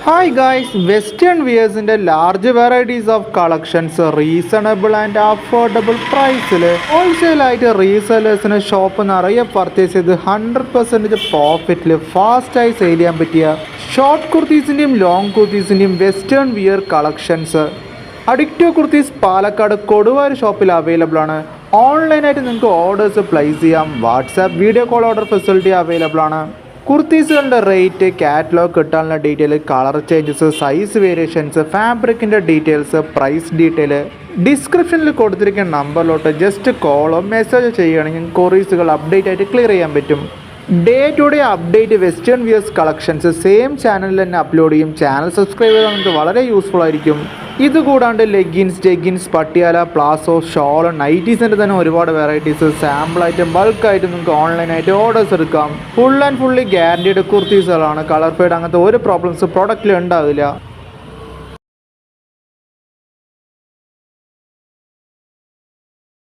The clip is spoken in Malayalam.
Hi guys, Western wears in the large varieties of collections, reasonable and affordable price. Wholesale ആയിട്ട് റീസെല്ലേഴ്സിന് ഷോപ്പ് നിറയെ പർച്ചേസ് ചെയ്ത് 100% പ്രോഫിറ്റിൽ ഫാസ്റ്റായി സെയിൽ ചെയ്യാൻ പറ്റിയ ഷോർട്ട് കുർത്തീസിൻ്റെയും ലോങ് കുർത്തീസിൻ്റെയും western wear collections. Addictive kurtis Palakkad Koduvayur ഷോപ്പിൽ അവൈലബിൾ ആണ്. ഓൺലൈനായിട്ട് നിങ്ങൾക്ക് ഓർഡേഴ്സ് പ്ലേസ് ചെയ്യാം. WhatsApp video call order facility available ആണ്. കുർത്തീസുകളുടെ റേറ്റ്, കാറ്റലോഗ് കിട്ടാനുള്ള detail, colour changes, size variations, ഫാബ്രിക്കിൻ്റെ ഡീറ്റെയിൽസ്, പ്രൈസ് ഡീറ്റെയിൽ ഡിസ്ക്രിപ്ഷനിൽ കൊടുത്തിരിക്കുന്ന നമ്പറിലോട്ട് ജസ്റ്റ് കോളോ മെസ്സേജ് ചെയ്യുകയാണെങ്കിൽ കൊറീസുകൾ അപ്ഡേറ്റ് ആയിട്ട് ക്ലിയർ ചെയ്യാൻ പറ്റും. Day to day update western wears collections same ചാനലിൽ തന്നെ അപ്ലോഡ് ചെയ്യും. ചാനൽ സബ്സ്ക്രൈബ് ചെയ്താൽ നമുക്ക് വളരെ യൂസ്ഫുൾ ആയിരിക്കും. ഇതുകൂടാണ്ട് leggings, jeggings, Patiala, palazzo, shawl, നൈറ്റീസിൻ്റെ തന്നെ ഒരുപാട് വെറൈറ്റീസ് സാമ്പിളായിട്ടും ബൾക്കായിട്ടും നിങ്ങൾക്ക് ഓൺലൈനായിട്ട് ഓർഡേഴ്സ് എടുക്കാം. ഫുൾ ആൻഡ് ഫുള്ളി ഗ്യാരണ്ടീഡ് കുർത്തീസുകളാണ്. കളർ ഫെയ്ഡ് അങ്ങനത്തെ ഒരു പ്രോബ്ലംസ് പ്രൊഡക്റ്റിൽ ഉണ്ടാവില്ല.